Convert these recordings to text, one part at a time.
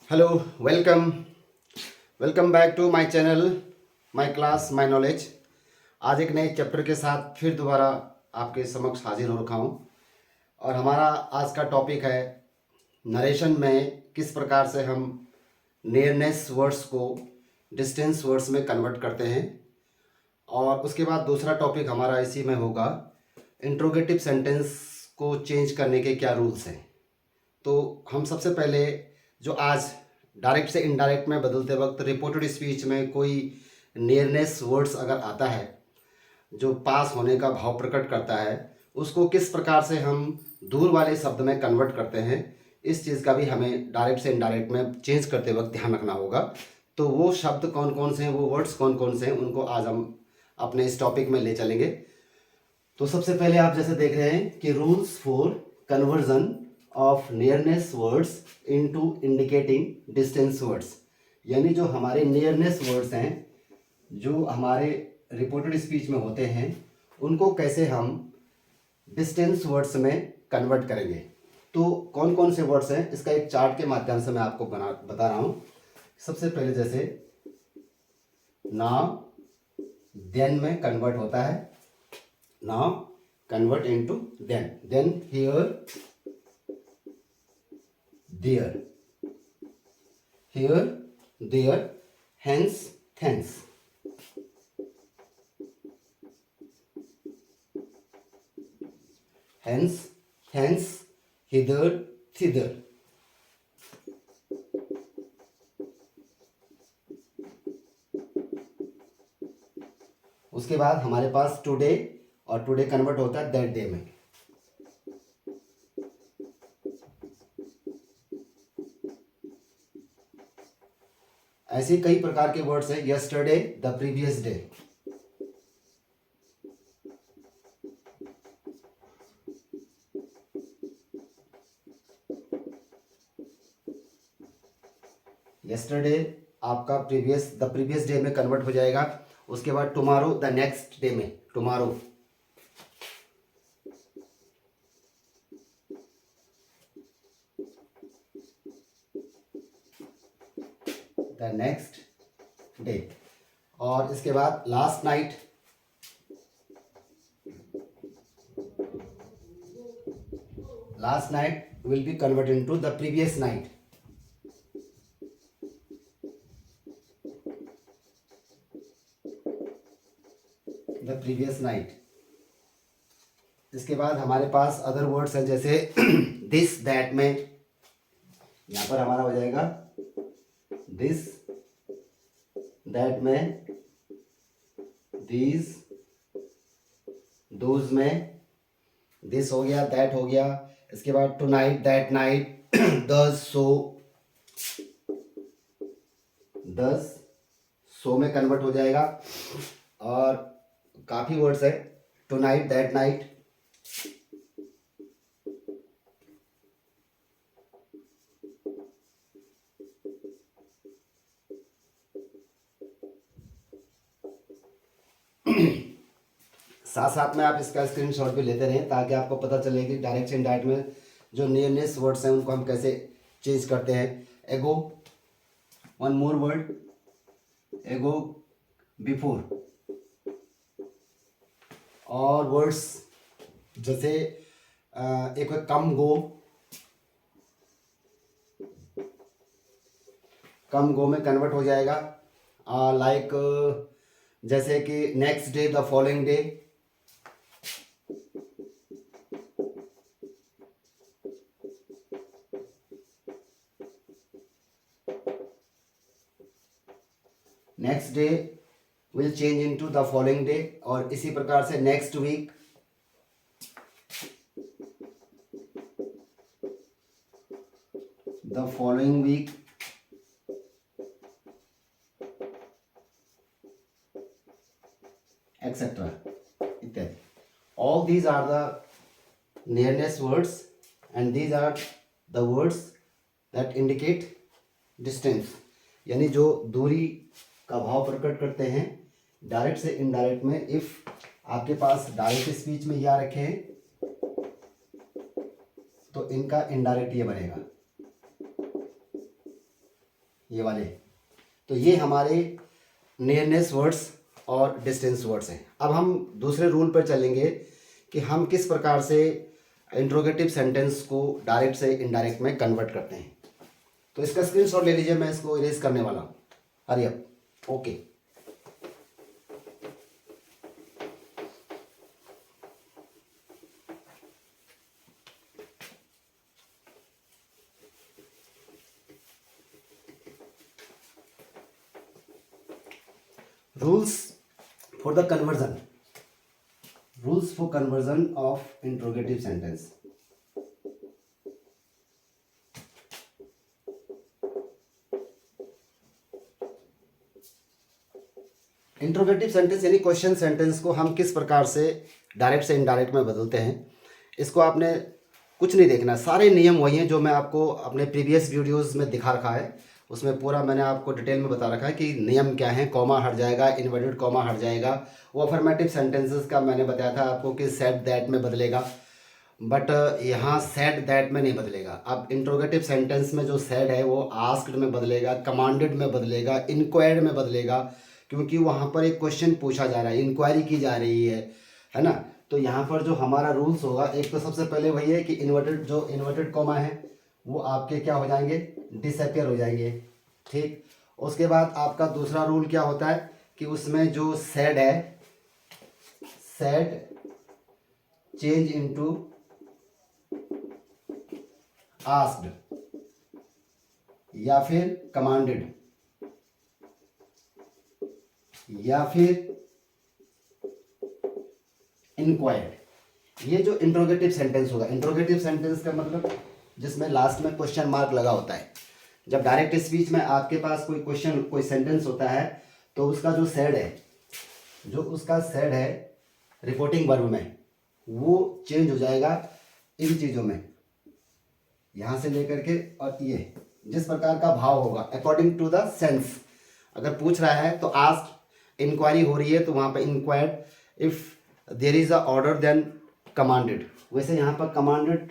Hello, welcome welcome back to my channel, my class my knowledge. आज एक नए chapter के साथ फिर दोबारा आपके समक्ष हाजिर हो रखा हूँ। और हमारा आज का टॉपिक है नरेशन में किस प्रकार से हम नियरनेस वर्ड्स को डिस्टेंस वर्ड्स में कन्वर्ट करते हैं। और उसके बाद दूसरा टॉपिक हमारा इसी में होगा इंट्रोगेटिव सेंटेंस को चेंज करने के क्या रूल्स हैं। तो हम सबसे पहले जो आज डायरेक्ट से इनडायरेक्ट में बदलते वक्त रिपोर्टेड स्पीच में कोई नियरनेस वर्ड्स अगर आता है जो पास होने का भाव प्रकट करता है, उसको किस प्रकार से हम दूर वाले शब्द में कन्वर्ट करते हैं, इस चीज़ का भी हमें डायरेक्ट से इनडायरेक्ट में चेंज करते वक्त ध्यान रखना होगा। तो वो शब्द कौन कौन से हैं, वो वर्ड्स कौन कौन से हैं, उनको आज हम अपने इस टॉपिक में ले चलेंगे। तो सबसे पहले आप जैसे देख रहे हैं कि rules for conversion of nearness words into indicating distance words, यानी जो हमारे नियरनेस वर्ड्स हैं जो हमारे रिपोर्टेड स्पीच में होते हैं, उनको कैसे हम डिस्टेंस वर्ड्स में कन्वर्ट करेंगे। तो कौन कौन से वर्ड्स हैं, इसका एक चार्ट के माध्यम से मैं आपको बता रहा हूँ। सबसे पहले जैसे नाउ देन में कन्वर्ट होता है, now convert into then here there, here there, hence thence। hence thence, hither thither। उसके बाद हमारे पास टुडे, और टुडे कन्वर्ट होता है दैट डे में। ऐसे कई प्रकार के वर्ड्स हैं, yesterday the previous day. Yesterday आपका द प्रीवियस डे में कन्वर्ट हो जाएगा। उसके बाद टुमारो द नेक्स्ट डे में, टुमारो। The next day. और इसके बाद last night, last night will be converted into the previous night. The previous night. इसके बाद हमारे पास अदर वर्ड्स हैं जैसे दिस दैट में, यहां पर हमारा हो जाएगा दिस दैट में, दीज दोज में, दिस हो गया, दैट हो गया। इसके बाद टू नाइट दैट नाइट, दस सो में कन्वर्ट हो जाएगा। और काफी वर्ड्स है, टू नाइट दैट नाइट, साथ साथ में आप इसका स्क्रीनशॉट भी लेते रहें ताकि आपको पता चले कि डायरेक्ट से इनडायरेक्ट में जो नियरनेस वर्ड्स हैं उनको हम कैसे चेंज करते हैं। एगो, वन मोर वर्ड, एगो, बिफोर। और वर्ड्स जैसे एक कम गो में कन्वर्ट हो जाएगा। लाइक जैसे कि next day the following day, next day will change into the following day. और इसी प्रकार से next week, the following week, etc. इत्यादि। All these are the nearness words and these are the words that indicate distance, यानी जो दूरी का भाव प्रकट करते हैं डायरेक्ट से इनडायरेक्ट में। इफ आपके पास डायरेक्ट स्पीच में या रखे हैं तो इनका इनडायरेक्ट ये बनेगा। ये वाले। तो ये हमारे नियरनेस वर्ड्स और डिस्टेंस वर्ड्स हैं। अब हम दूसरे रूल पर चलेंगे कि हम किस प्रकार से इंट्रोगेटिव सेंटेंस को डायरेक्ट से इनडायरेक्ट में कन्वर्ट करते हैं। तो इसका स्क्रीनशॉट ले लीजिए, मैं इसको इरेज करने वाला हूँ। Hurry up. Okay, rules for the conversion, rules for conversion of interrogative sentence. Interrogative sentence यानी क्वेश्चन सेंटेंस को हम किस प्रकार से डायरेक्ट से इनडायरेक्ट में बदलते हैं, इसको आपने कुछ नहीं देखना, सारे नियम वही हैं जो मैं आपको अपने प्रीवियस वीडियोस में दिखा रखा है। उसमें पूरा मैंने आपको डिटेल में बता रखा है कि नियम क्या है। कॉमा हट जाएगा, इन्वर्टेड कॉमा हट जाएगा। वो अफर्मेटिव सेंटेंसेस का मैंने बताया था आपको कि सेड दैट में बदलेगा, बट यहाँ सेड दैट में नहीं बदलेगा। अब इंट्रोगेटिव सेंटेंस में जो सेड है वो आस्क्ड में बदलेगा, कमांडेड में बदलेगा, इंक्वायर्ड में बदलेगा, क्योंकि वहाँ पर एक क्वेश्चन पूछा जा रहा है, इंक्वायरी की जा रही है ना। तो यहाँ पर जो हमारा रूल्स होगा, एक तो सबसे पहले वही है कि इन्वर्टेड कॉमा है वो आपके क्या हो जाएंगे, डिसअपियर हो जाएंगे। ठीक, उसके बाद आपका दूसरा रूल क्या होता है कि उसमें जो सेड है, सेड चेंज इनटू आस्क्ड या फिर कमांडेड या फिर इंक्वायर्ड। ये जो इंट्रोगेटिव सेंटेंस होगा, इंट्रोगेटिव सेंटेंस का मतलब जिसमें लास्ट में क्वेश्चन मार्क लगा होता है। जब डायरेक्ट स्पीच में आपके पास कोई क्वेश्चन कोई सेंटेंस होता है तो उसका जो सेड है, जो उसका सेड है रिपोर्टिंग वर्ब में, वो चेंज हो जाएगा इन चीज़ों में, यहाँ से लेकर के, और ये जिस प्रकार का भाव होगा अकॉर्डिंग टू द सेंस। अगर पूछ रहा है तो आस्क, इंक्वायरी हो रही है तो वहाँ पर inquired, if there is a order then commanded. वैसे यहाँ पर कमांडेड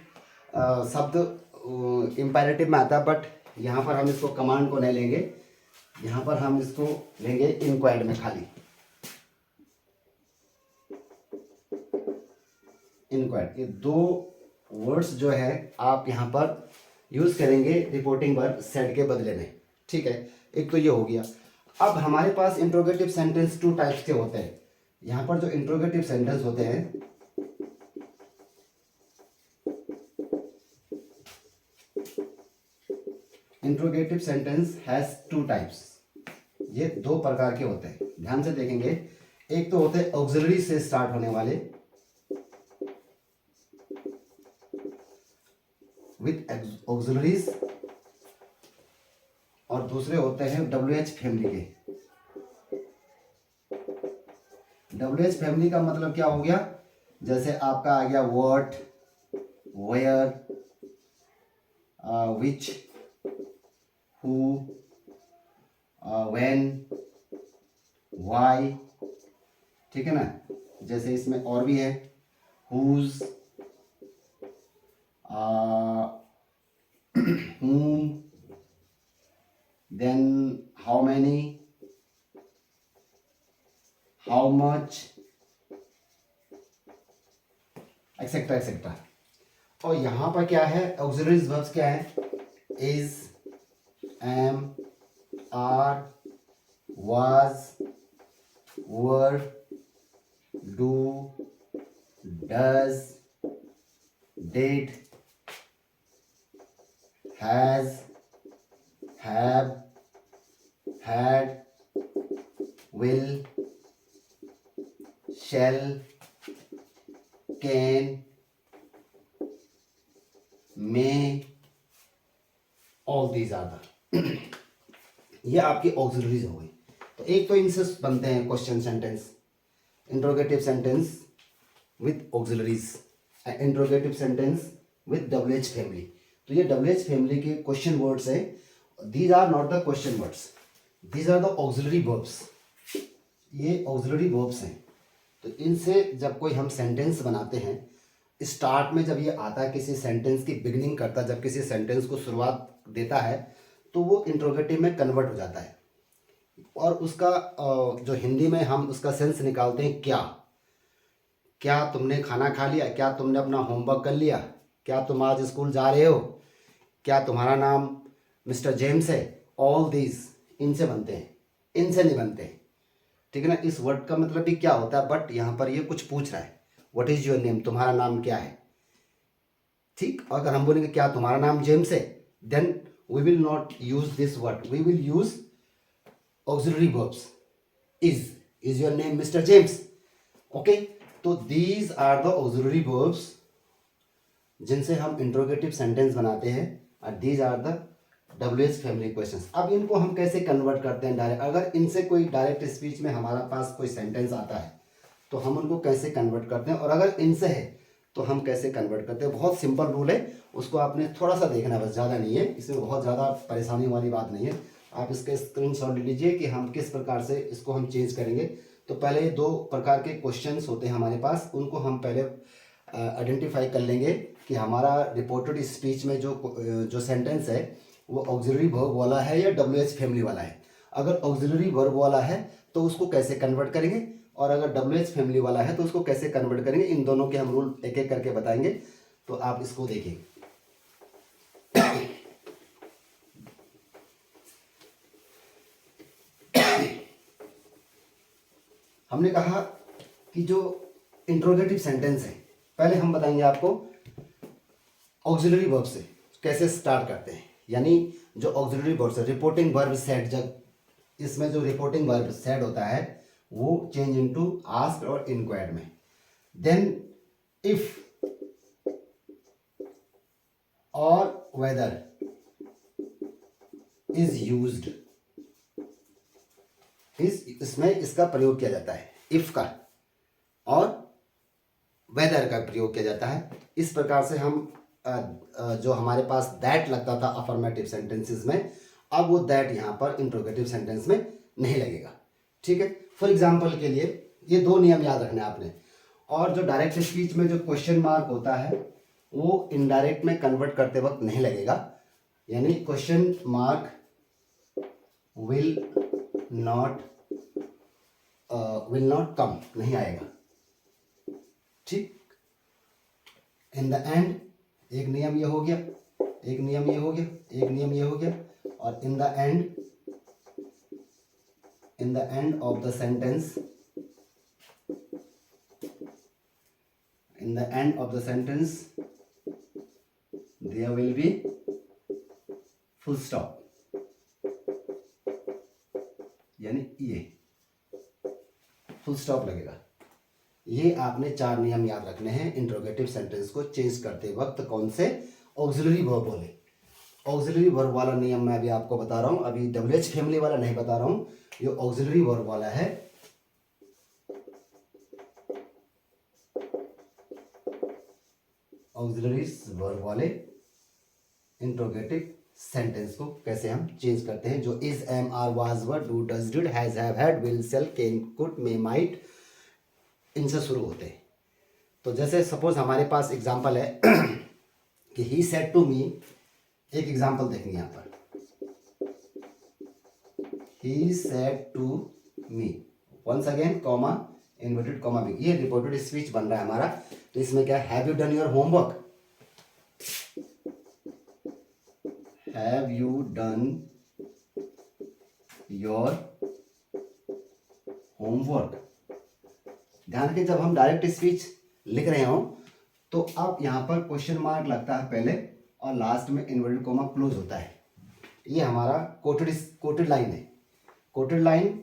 शब्द इम्पेरेटिव में आता है, बट यहाँ पर हम इसको कमांड को नहीं लेंगे, यहाँ पर हम इसको लेंगे इंक्वायर्ड में खाली। इंक्वायर्ड, ये दो वर्ड्स जो है आप यहाँ पर यूज़ करेंगे रिपोर्टिंग वर्ब सेड के बदले में। ठीक है, एक तो ये हो गया। अब हमारे पास इंट्रोगेटिव सेंटेंस टू टाइप्स के होते हैं। यहाँ पर जो इंट्रोगेटिव सेंटेंस होते हैं, interrogative sentence has two types. ये दो प्रकार के होते हैं, ध्यान से देखेंगे। एक तो होते हैं ऑक्सिलरी से स्टार्ट होने वाले विथ ऑक्सिलरीज, और दूसरे होते हैं WH फैमिली के। WH फैमिली का मतलब क्या हो गया, जैसे आपका आ गया what, where, which, who, when, why. ठीक है ना, जैसे इसमें और भी है whose, whom, then how many, how much, etcetera etcetera. और यहाँ पर क्या है, ऑक्सिलरीज वर्ब्स क्या है, is, am, are, was, were, do, does, did, has, have, had, will, shall, can, may, all these are the ये आपकी ऑक्सिलरीज हो गई। तो एक तो इनसे बनते हैं question sentence, interrogative sentence with auxiliaries, interrogative sentence with WH family. तो ये WH फैमिली के क्वेश्चन वर्ड्स हैं। These are not the question words, these are the auxiliary verbs. ये ऑक्सिलरी वर्ब्स हैं। तो इनसे जब कोई हम सेंटेंस बनाते हैं, स्टार्ट में जब ये आता है, किसी सेंटेंस की बिगिनिंग करता है, जब किसी सेंटेंस को शुरुआत देता है, तो तो वो इंट्रोगेटिव में कन्वर्ट हो जाता है। और उसका जो हिंदी में हम उसका सेंस निकालते हैं क्या। क्या तुमने खाना खा लिया, क्या तुमने अपना होमवर्क कर लिया, क्या तुम आज स्कूल जा रहे हो, क्या तुम्हारा नाम मिस्टर जेम्स है। ऑल दीज इनसे बनते हैं, इनसे नहीं बनते हैं। ठीक है ना। इस वर्ड का मतलब भी क्या होता है, बट यहाँ पर ये कुछ पूछ रहा है, व्हाट इज योर नेम, तुम्हारा नाम क्या है। ठीक, अगर हम बोलेंगे क्या तुम्हारा नाम जेम्स है, then we will not use this word, we will use auxiliary verbs. Is your name mister James. Okay, तो these are the auxiliary verbs जिनसे हम इंट्रोगेटिव सेंटेंस बनाते हैं, और these are the WH family questions. अब इनको हम कैसे कन्वर्ट करते हैं डायरेक्ट, अगर इनसे कोई डायरेक्ट स्पीच में हमारा पास कोई सेंटेंस आता है तो हम उनको कैसे कन्वर्ट करते हैं, और अगर इनसे है तो हम कैसे कन्वर्ट करते हैं। बहुत सिंपल रूल है, उसको आपने थोड़ा सा देखना है, बस ज़्यादा नहीं है, इसमें बहुत ज़्यादा परेशानी वाली बात नहीं है। आप इसके स्क्रीनशॉट ले लीजिए कि हम किस प्रकार से इसको हम चेंज करेंगे। तो पहले 2 प्रकार के क्वेश्चंस होते हैं हमारे पास, उनको हम पहले आइडेंटिफाई कर लेंगे कि हमारा रिपोर्टेड स्पीच में जो सेंटेंस है वो ऑक्सिलरी वर्ब वाला है या WH फैमिली वाला है। अगर ऑक्सिलरी वर्ब वाला है तो उसको कैसे कन्वर्ट करेंगे, और अगर WH फैमिली वाला है तो उसको कैसे कन्वर्ट करेंगे, इन दोनों के हम रूल एक एक करके बताएंगे। तो आप इसको देखिए। हमने कहा कि जो इंट्रोगेटिव सेंटेंस है, पहले हम बताएंगे आपको ऑक्सिलरी वर्ब से कैसे स्टार्ट करते हैं। यानी जो ऑक्सिलरी वर्ब से रिपोर्टिंग वर्ब सेड, जब इसमें जो रिपोर्टिंग वर्ब सेड होता है वो चेंज इनटू आस्क्ड और इंक्वायर्ड में। देन इफ और वेदर इज यूज्ड, इसमें इसका प्रयोग किया जाता है, इफ का और वेदर का प्रयोग किया जाता है। इस प्रकार से हम जो हमारे पास दैट लगता था अफर्मेटिव सेंटेंसेस में, अब वो दैट यहाँ पर इंट्रोगेटिव सेंटेंस में नहीं लगेगा। ठीक है। फॉर एग्जाम्पल के लिए ये 2 नियम याद रखने आपने। और जो डायरेक्ट स्पीच में जो क्वेश्चन मार्क होता है वो इनडायरेक्ट में कन्वर्ट करते वक्त नहीं लगेगा, यानी question mark will not come, नहीं आएगा। ठीक। इन द एंड, एक नियम ये हो गया, एक नियम ये हो गया, एक नियम ये हो गया, और in the end of the sentence, in the end of the sentence there will be full stop, यानी ये फुल स्टॉप लगेगा। ये आपने 4 नियम याद रखने हैं इंट्रोगेटिव सेंटेंस को चेंज करते वक्त। कौन से? ऑक्सिलरी वर्ब वाले। ऑक्सिलरी वर्ब वाला नियम मैं अभी आपको बता रहा हूं, अभी WH फैमिली वाला नहीं बता रहा हूं, ये ऑक्सिलरी वर्ब वाला है। ऑक्सिलरी वर्ब वाले इंट्रोगेटिव सेंटेंस को कैसे हम चेंज करते हैं, जो is, am, are, was, were, do, does, did, has, have, had, will, shall, can, could, may, might, इनसे शुरू होते हैं। तो जैसे सपोज हमारे पास एग्जांपल है कि ही सेड टू मी, एक एग्जांपल देखेंगे यहाँ पर, he said to me, once again comma inverted comma बिग, ये रिपोर्टेड स्पीच बन रहा है हमारा। तो इसमें क्या, have you done your homework, have you done your homework. ध्यान रखें, जब हम डायरेक्ट स्पीच लिख रहे हो तो अब यहां पर क्वेश्चन मार्क लगता है पहले और लास्ट में इन्वर्टेड कॉमा क्लोज होता है। ये हमारा कोटेड लाइन है, quoted line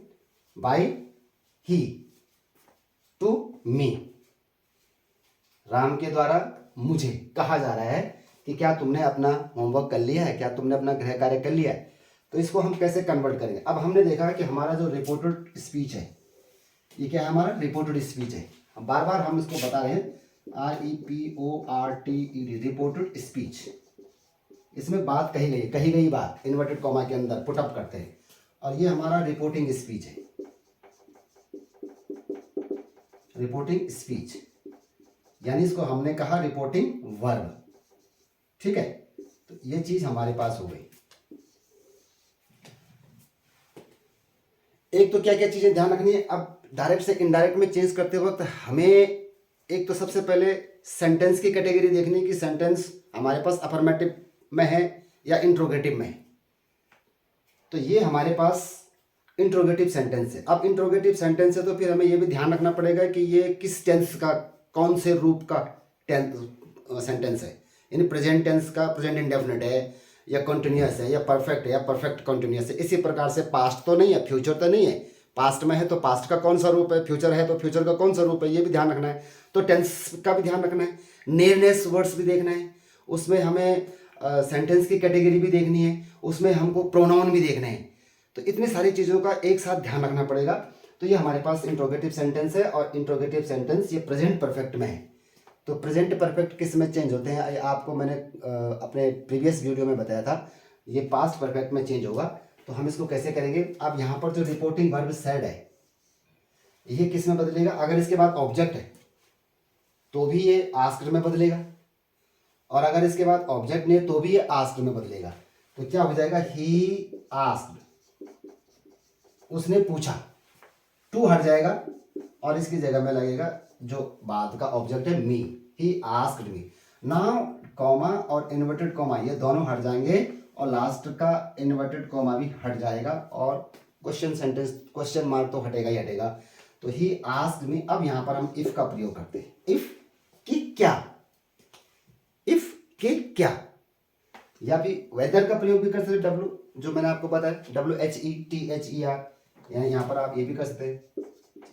by he to me, Ram के द्वारा मुझे कहा जा रहा है कि क्या तुमने अपना होमवर्क कर लिया है, क्या तुमने अपना गृह कार्य कर लिया है। तो इसको हम कैसे कन्वर्ट करेंगे। अब हमने देखा कि हमारा जो रिपोर्टेड स्पीच है, ये क्या है, हमारा रिपोर्टेड स्पीच है। बार बार हम इसको बता रहे हैं, REPORTED, रिपोर्टेड स्पीच। इसमें बात कही गई बात इन्वर्टेड कॉमा के अंदर पुटअप करते हैं, और ये हमारा रिपोर्टिंग स्पीच है, रिपोर्टिंग स्पीच, यानी इसको हमने कहा रिपोर्टिंग वर्ब। ठीक है, तो ये चीज हमारे पास हो गई। तो क्या क्या चीज़ें ध्यान रखनी है। अब डायरेक्ट से इनडायरेक्ट में चेंज करते वक्त हमें एक तो सबसे पहले सेंटेंस की कैटेगरी देखनी है कि सेंटेंस हमारे पास अफर्मेटिव में है या इंट्रोगेटिव में है। तो ये हमारे पास इंट्रोगेटिव सेंटेंस है। अब इंट्रोगेटिव सेंटेंस है तो फिर हमें ये भी ध्यान रखना पड़ेगा कि ये किस टेंस का, कौन से रूप का सेंटेंस है। यानी प्रेजेंट टेंस का प्रेजेंट इंडेफिनिट है या कंटिन्यूअस है या परफेक्ट है या परफेक्ट कंटिन्यूअस है। इसी प्रकार से पास्ट तो नहीं है, फ्यूचर तो नहीं है। पास्ट में है तो पास्ट का कौन सा रूप है, फ्यूचर है तो फ्यूचर का कौन सा रूप है, ये भी ध्यान रखना है। तो टेंस का भी ध्यान रखना है, नियरनेस वर्ड्स भी देखना है, उसमें हमें सेंटेंस की कैटेगरी भी देखनी है, उसमें हमको प्रोनाउन भी देखना है। तो इतनी सारी चीज़ों का एक साथ ध्यान रखना पड़ेगा। तो ये हमारे पास इंट्रोगेटिव सेंटेंस है और इंट्रोगेटिव सेंटेंस ये प्रेजेंट परफेक्ट में है। तो प्रेजेंट परफेक्ट किस में चेंज होते हैं, आपको मैंने अपने प्रीवियस वीडियो में बताया था। ये पास्ट परफेक्ट में चेंज होगा। तो हम इसको कैसे करेंगे। अब यहाँ पर जो रिपोर्टिंग वर्ब सैड है ये किस में बदलेगा, अगर इसके बाद ऑब्जेक्ट है तो भी ये आस्क्ड में बदलेगा, और अगर इसके बाद ऑब्जेक्ट नहीं है तो भी ये आस्क्ड में बदलेगा। तो क्या हो जाएगा, ही आस्क्ड, उसने पूछा, टू हट जाएगा और इसकी जगह में लगेगा जो बाद का ऑब्जेक्ट है me, he asked me. Now comma और इन्वर्टेड कॉमा ये दोनों हट जाएंगे और लास्ट का इन्वर्टेड कॉमा भी हट जाएगा और क्वेश्चन सेंटेंस क्वेश्चन मार्क तो हटेगा ही हटेगा। तो ही आस्क्ड मी। अब यहां पर हम इफ का प्रयोग करते हैं। इफ कि क्या, इफ के क्या, या फिर वेदर का प्रयोग भी कर सकते, डब्ल्यू जो मैंने आपको बताया, WHETHER, यानी यहाँ पर आप ये भी कर सकते हैं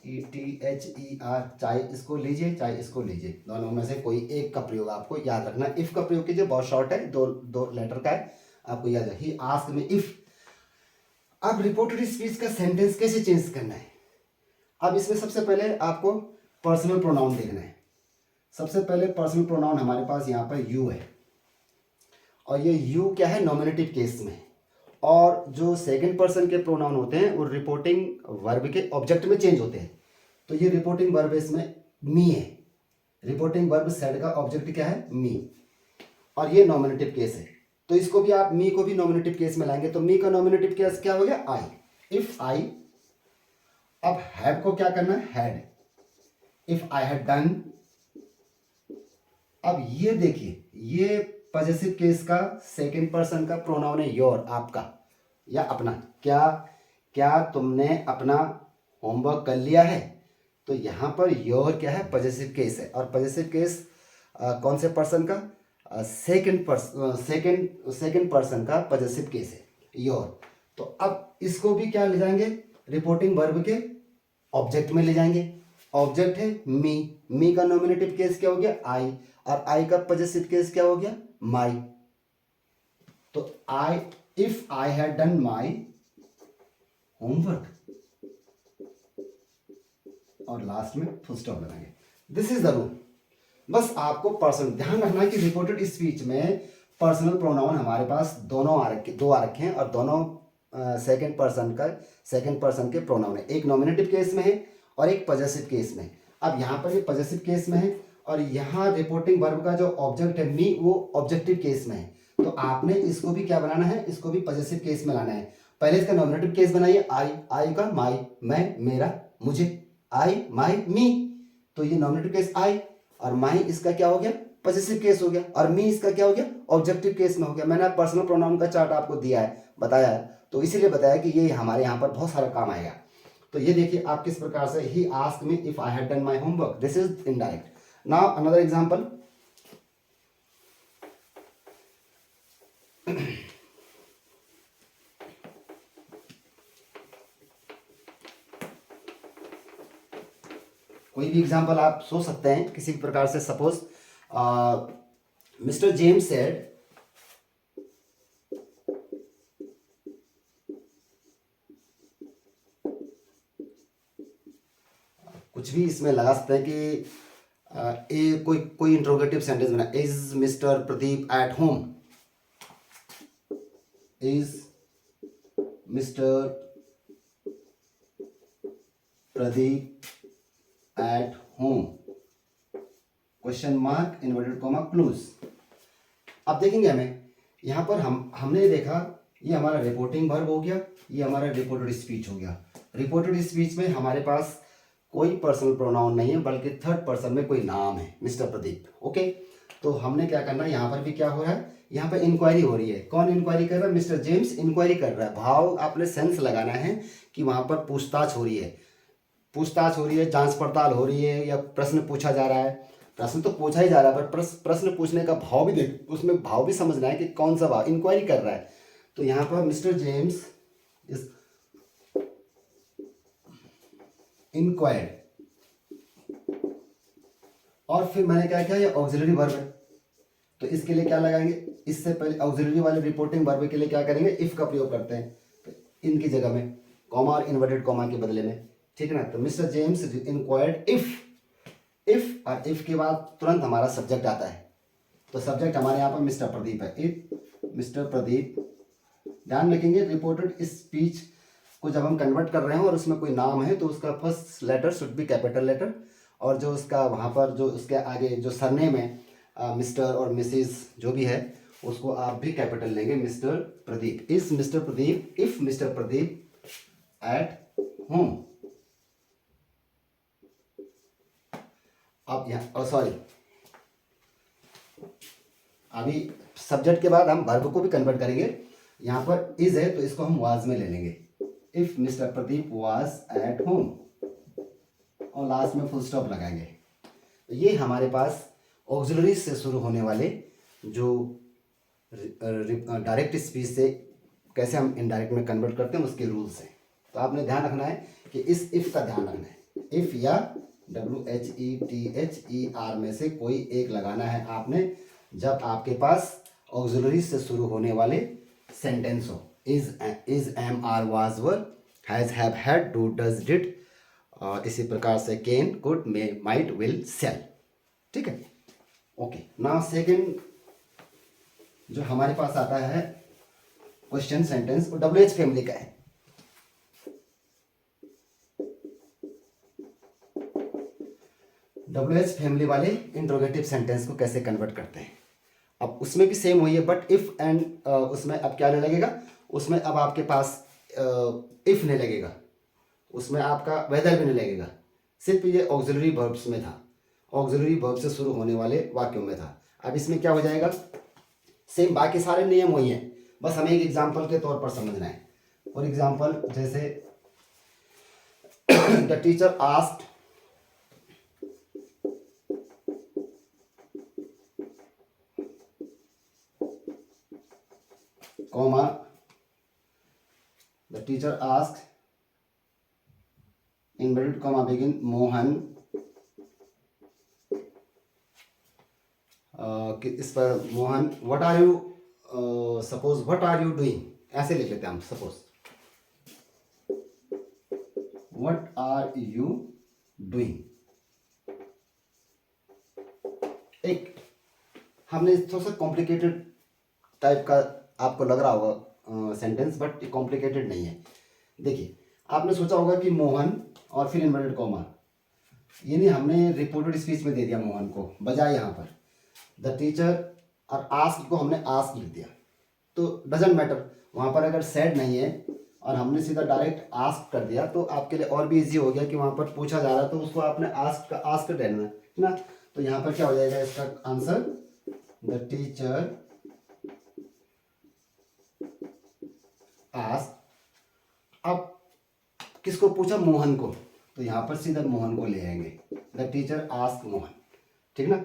ETHER। चाहे इसको लीजिए चाहे इसको लीजिए, दोनों में से कोई एक का प्रयोग आपको याद रखना। इफ का प्रयोग कीजिए, बहुत शॉर्ट है, दो लेटर का है, आपको याद है। ही आस्क्ड मी इफ। अब रिपोर्टेड स्पीच का सेंटेंस कैसे चेंज करना है। अब इसमें सबसे पहले आपको पर्सनल प्रोनाउन देखना है। सबसे पहले पर्सनल प्रोनाउन हमारे पास यहाँ पर यू है, और ये यू क्या है, नॉमिनेटिव केस में। और जो सेकंड पर्सन के प्रोनाउन होते हैं वो रिपोर्टिंग वर्ब के ऑब्जेक्ट में चेंज होते हैं। तो ये रिपोर्टिंग वर्ब इसमें मी है। रिपोर्टिंग वर्ब सेड का ऑब्जेक्ट क्या है, मी, और ये नॉमिनेटिव केस है। तो इसको भी आप मी को भी नॉमिनेटिव केस में लाएंगे। तो मी का नॉमिनेटिव केस क्या हो गया, आई। If I. अब हैव को क्या करना है, had. If I had done. अब ये देखिए, ये पॉजेसिव केस का सेकंड पर्सन का प्रोनाउन है योर, आपका या अपना। क्या तुमने अपना होमवर्क कर लिया है। तो यहां पर योर क्या है, पॉजेसिव केस है। और पॉजेसिव केस कौन से पर्सन का, सेकंड पर्सन का पॉजेसिव केस है, योर। तो अब इसको भी क्या ले जाएंगे, रिपोर्टिंग वर्ब के ऑब्जेक्ट में ले जाएंगे। ऑब्जेक्ट है मी का नॉमिनेटिव केस क्या हो गया, आई, और आई का पॉजेसिव केस क्या हो गया, माई। तो if I had done my homework, और लास्ट में फुल स्टॉप लगाएंगे। This is the rule. बस आपको पर्सन ध्यान रखना है कि रिपोर्टेड स्पीच में पर्सनल प्रोनाउन हमारे पास दो आ रखे हैं, और दोनों सेकंड पर्सन के प्रोनाउन है। एक नॉमिनेटिव केस में है और एक पॉजेसिव केस में। अब यहाँ पर ये पॉजेसिव केस में है, और यहाँ रिपोर्टिंग वर्ब का जो ऑब्जेक्ट है मी, वो ऑब्जेक्टिव केस में है। तो आपने इसको भी क्या बनाना है, इसको भी पॉजेसिव केस में लाना है। पहले इसका नॉमिनेटिव केस बनाइए, आई का माई, मैं, मेरा, मुझे, आई, माई, मी। तो ये नॉमिनेटिव केस आई, और माई इसका क्या हो गया, पॉजेसिव केस हो गया, और मी इसका क्या हो गया, ऑब्जेक्टिव केस में हो गया। मैंने पर्सनल प्रोनाउन का चार्ट आपको दिया है, बताया है, तो इसीलिए बताया कि ये हमारे यहाँ पर बहुत सारा काम आएगा। तो ये देखिए आप किस प्रकार से, ही asked me if I had done my homework, this is indirect. Now another example. कोई भी एग्जांपल आप सोच सकते हैं किसी भी प्रकार से। सपोज मिस्टर जेम्स सेड, कुछ भी इसमें लगा सकते हैं कि कोई इंट्रोगेटिव सेंटेंस बना, is mister Pradeep at home, is mister Pradeep at home, question mark, inverted comma, close. अब देखेंगे हमें यहाँ पर हमने देखा ये हमारा रिपोर्टिंग वर्ब हो गया, ये हमारा रिपोर्टेड स्पीच हो गया। रिपोर्टेड स्पीच में हमारे पास कोई पर्सनल प्रोनाउन नहीं है, बल्कि थर्ड पर्सन में कोई नाम है, मिस्टर प्रदीप। ओके, तो हमने क्या करना है, यहाँ पर भी क्या हो रहा है, यहाँ पर इंक्वायरी हो रही है। कौन इंक्वायरी कर रहा है? मिस्टर जेम्स इंक्वायरी कर रहा है। भाव आपने सेंस लगाना है कि वहाँ पर पूछताछ हो रही है, पूछताछ हो रही है, जांच पड़ताल हो रही है, या प्रश्न पूछा जा रहा है। प्रश्न तो पूछा ही जा रहा है, पर प्रश्न पूछने का भाव भी देख, उसमें भाव भी समझना है कि कौन सा भाव, इंक्वायरी कर रहा है। तो यहाँ पर मिस्टर जेम्स इस इंक्वायर्ड, और फिर मैंने क्या किया, ये ऑक्सिलरी वर्ब है, तो इसके लिए क्या लगाएंगे, इससे पहले ऑक्सिलरी वाले रिपोर्टिंग वर्ब के लिए क्या करेंगे, इफ का प्रयोग करते हैं, तो इनकी जगह में कॉमा और इन्वर्टेड कॉमा के बदले में, ठीक है ना। तो mister James inquired if, if और इफ के बाद तुरंत हमारा सब्जेक्ट आता है, तो सब्जेक्ट हमारे यहाँ पर मिस्टर प्रदीप है। इफ मिस्टर प्रदीप, ध्यान रखेंगे रिपोर्टेड स्पीच को जब हम कन्वर्ट कर रहे हैं और उसमें कोई नाम है तो उसका first letter should be capital letter, और जो उसका वहाँ पर जो उसके आगे जो सरनेम है मिस्टर और मिसेस जो भी है उसको आप भी कैपिटल लेंगे, mister Pradeep. Is mister Pradeep, if mister Pradeep at home. अब यहाँ सॉरी, अभी सब्जेक्ट के बाद हम वर्ब को भी कन्वर्ट करेंगे। यहाँ पर इज है तो इसको हम वाज में ले लेंगे, if mister Pradeep was at home, और लास्ट में फुल स्टॉप लगाएंगे। तो ये हमारे पास ऑक्सिलरी से शुरू होने वाले जो डायरेक्ट स्पीच से कैसे हम इनडायरेक्ट में कन्वर्ट करते हैं उसके रूल्स हैं। तो आपने ध्यान रखना है कि इस इफ का ध्यान रखना है, इफ या WHETHER में से कोई एक लगाना है आपने जब आपके पास ऑक्सिलरी से शुरू होने वाले सेंटेंस हो। Is am are was were, has have had do does did, इसी प्रकार से can could may might will shall, ठीक है। ओके, नाउ सेकंड जो हमारे पास आता है क्वेश्चन सेंटेंस, वो WH फैमिली का है। WH फैमिली वाले इंट्रोगेटिव सेंटेंस को कैसे कन्वर्ट करते हैं। अब उसमें भी सेम हुई है, बट इफ एंड उसमें अब क्या नहीं लगेगा, उसमें अब आपके पास इफ नहीं लगेगा, उसमें आपका वेदर भी नहीं लगेगा, सिर्फ ये ऑक्सिलरी वर्ब्स में था, ऑक्सिलरी वर्ब से शुरू होने वाले वाक्यों में था। अब इसमें क्या हो जाएगा, सेम बाकी सारे नियम वही हैं, बस हमें एक एग्जाम्पल के तौर पर समझना है। फॉर एग्जाम्पल जैसे the teacher asked comma, the teacher asked inverted comma begin Mohan, इस पर Mohan what are you, suppose what are you doing, ऐसे लिख लेते हैं हम, suppose what are you doing. एक हमने थोड़ा सा कॉम्प्लिकेटेड टाइप का आपको लग रहा होगा सेंटेंस, बट कॉम्प्लिकेटेड नहीं है। देखिए, आपने सोचा होगा कि मोहन और फिर इन्वर्टेड कॉमा, ये नहीं हमने रिपोर्टेड स्पीच में दे दिया मोहन को, बजाय यहाँ पर द टीचर और आस्क को हमने आस्क लिख दिया, तो डजेंट मैटर, वहाँ पर अगर सेड नहीं है और हमने सीधा डायरेक्ट आस्क कर दिया तो आपके लिए और भी इजी हो गया कि वहाँ पर पूछा जा रहा है तो उसको आपने आस्क रहना है ना। तो यहाँ पर क्या हो जाएगा इसका आंसर, द टीचर आस्क। अब किसको पूछा, मोहन को, तो यहाँ पर सीधा मोहन को ले आएंगे, द टीचर आस्क मोहन, ठीक ना।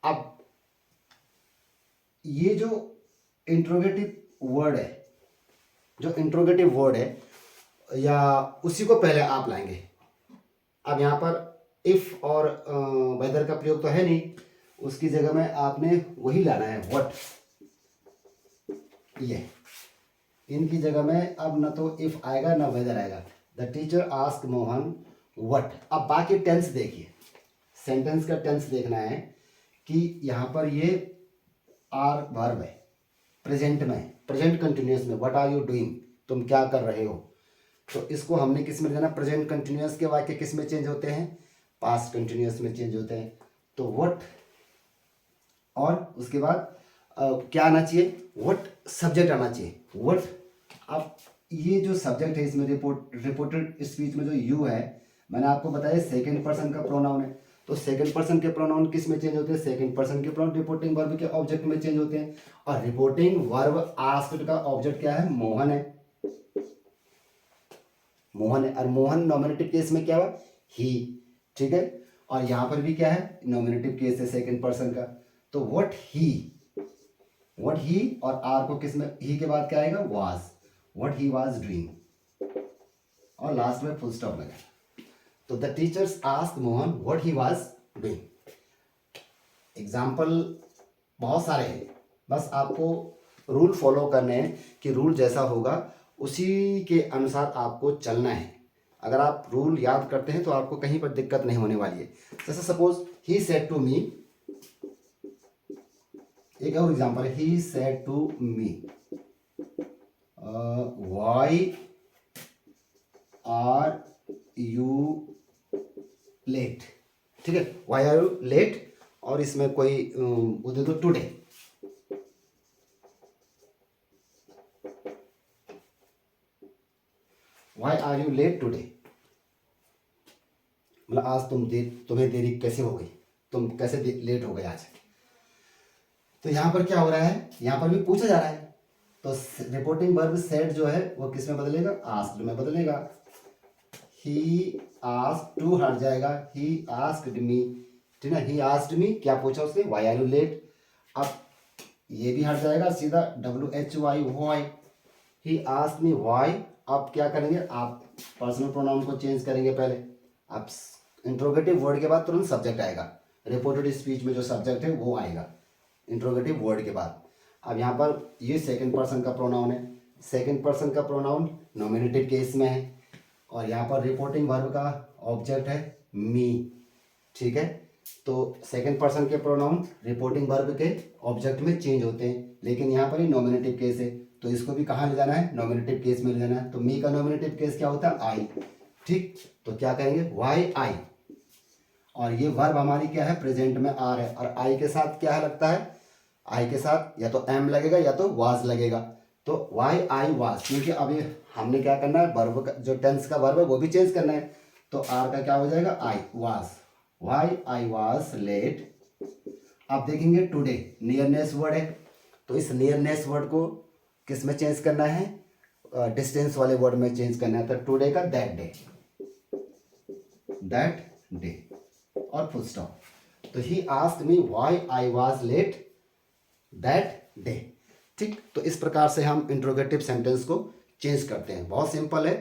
अब ये जो इंट्रोगेटिव वर्ड है, जो इंट्रोगेटिव वर्ड है या उसी को पहले आप लाएंगे। अब यहाँ पर इफ और वेदर का प्रयोग तो है नहीं, उसकी जगह में आपने वही लाना है व्हाट, ये इनकी जगह में अब ना तो इफ आएगा ना वेदर आएगा। The teacher ask Mohan what. अब बाकी टेंस देखिए, सेंटेंस का टेंस देखना है कि यहाँ पर ये आर वर्ब है, प्रेजेंट में, प्रेजेंट कंटिन्यूस में, व्हाट आर यू डूइंग, तुम क्या कर रहे हो। तो इसको हमने किस में देना, प्रेजेंट कंटिन्यूस के वाक्य किस में चेंज होते हैं, पास्ट कंटिन्यूस में चेंज होते हैं। तो व्हाट, और उसके बाद क्या आना चाहिए, व्हाट सब्जेक्ट आना चाहिए, व्हाट। अब ये जो सब्जेक्ट है इसमें रिपोर्टेड स्पीच में जो यू है, मैंने आपको बताया सेकंड पर्सन का प्रोनाउन है। तो सेकंड पर्सन के प्रोनाउन किस में चेंज होते हैं? सेकंड पर्सन के प्रोनाउन रिपोर्टिंग वर्ब के ऑब्जेक्ट में चेंज होते हैं। और रिपोर्टिंग वर्ब आस्क्ड का ऑब्जेक्ट क्या है? मोहन है। मोहन है, और मोहन नॉमिनेटिव केस में क्या हुआ? ही। ठीक है, और यहां पर भी क्या है? नॉमिनेटिव केस है सेकंड पर्सन का। तो व्हाट ही और आर को किस में, ही के बाद क्या आएगा? Was. What he was doing, और लास्ट में फुल स्टॉप लगा। तो the teachers asked Mohan what he was doing. Example बहुत सारे हैं, बस आपको रूल फॉलो करने हैं कि रूल जैसा होगा उसी के अनुसार आपको चलना है। अगर आप रूल याद करते हैं तो आपको कहीं पर दिक्कत नहीं होने वाली है। जैसे suppose he said to me, एक और example, he said to me why are you late. ठीक है, व्हाई आर यू लेट, और इसमें कोई वो दे दो today. Why are you late today, मतलब आज तुम्हें देरी कैसे हो गई, तुम कैसे लेट हो गए आज। तो यहाँ पर क्या हो रहा है? यहाँ पर भी पूछा जा रहा है। तो रिपोर्टिंग वर्ब सेड जो है वो किस में बदलेगा? आस्क्ड में बदलेगा। ही आस्क्ड टू हट जाएगा, ही आस्क्ड मी। ठीक है, ही आस्क्ड मी, क्या पूछा उसने? Why are you late. अब ये भी हट जाएगा, सीधा WHY why. He asked me why. अब क्या करेंगे? आप पर्सनल प्रोनाउन को चेंज करेंगे पहले। अब इंट्रोगेटिव वर्ड के बाद तुरंत सब्जेक्ट आएगा। रिपोर्टेड स्पीच में जो सब्जेक्ट है वो आएगा इंट्रोगेटिव वर्ड के बाद। अब यहाँ पर ये सेकंड पर्सन का प्रोनाउन है, सेकंड पर्सन का प्रोनाउन नॉमिनेटिव केस में है, और यहाँ पर रिपोर्टिंग वर्ब का ऑब्जेक्ट है मी। ठीक है, तो सेकंड पर्सन के प्रोनाउन रिपोर्टिंग वर्ब के ऑब्जेक्ट में चेंज होते हैं, लेकिन यहाँ पर ही नॉमिनेटिव केस है, तो इसको भी कहाँ ले जाना है? नॉमिनेटिव केस में ले जाना है। तो मी का नॉमिनेटिव केस क्या होता है? आई। ठीक, तो क्या करेंगे? वाई आई, और ये वर्ब हमारी क्या है? प्रेजेंट में आर है, और आई के साथ क्या है लगता है? आई के साथ या तो एम लगेगा या तो वाज लगेगा। तो वाई आई वाज, क्योंकि अभी हमने क्या करना है? वर्ब का जो टेंस का वर्ब है वो भी चेंज करना है। तो आर का क्या हो जाएगा? I was. Why I was late. अब देखेंगे टुडे, नियरनेस वर्ड है, तो इस नियरनेस वर्ड को किस में चेंज करना है? डिस्टेंस वाले वर्ड में चेंज करना है। तो टुडे का दैट डे, और फुल स्टॉप। तो ही asked me why I was let that day. ठीक, तो इस प्रकार से हम इंट्रोगेटिव सेंटेंस को चेंज करते हैं। बहुत सिंपल है,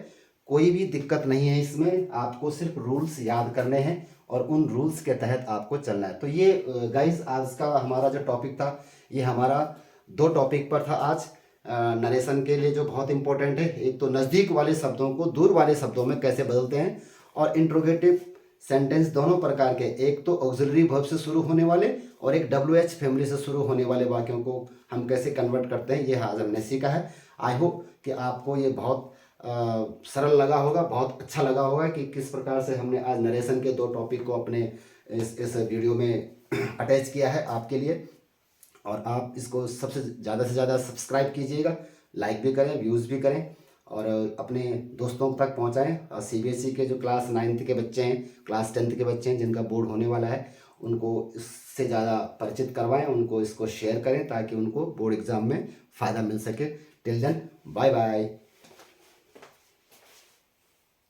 कोई भी दिक्कत नहीं है इसमें, आपको सिर्फ रूल्स याद करने हैं और उन रूल्स के तहत आपको चलना है। तो ये गाइस आज का हमारा जो टॉपिक था, ये हमारा 2 टॉपिक पर था आज। नरेशन के लिए जो बहुत इंपॉर्टेंट है, एक तो नज़दीक वाले शब्दों को दूर वाले शब्दों में कैसे बदलते हैं, और इंट्रोगेटिव सेंटेंस दोनों प्रकार के, एक तो ऑक्सिलरी वर्ब से शुरू होने वाले और एक WH फैमिली से शुरू होने वाले वाक्यों को हम कैसे कन्वर्ट करते हैं, ये आज हमने सीखा है। आई होप कि आपको ये बहुत सरल लगा होगा, बहुत अच्छा लगा होगा कि किस प्रकार से हमने आज नरेशन के 2 टॉपिक को अपने इस वीडियो में अटैच किया है आपके लिए। और आप इसको सबसे ज़्यादा से ज़्यादा सब्सक्राइब कीजिएगा, लाइक भी करें, व्यूज़ भी करें, और अपने दोस्तों तक पहुंचाएं। और CBSE के जो क्लास 9th के बच्चे हैं, क्लास 10th के बच्चे हैं जिनका बोर्ड होने वाला है, उनको इससे ज़्यादा परिचित करवाएं, उनको इसको शेयर करें ताकि उनको बोर्ड एग्ज़ाम में फ़ायदा मिल सके। Till then, bye bye.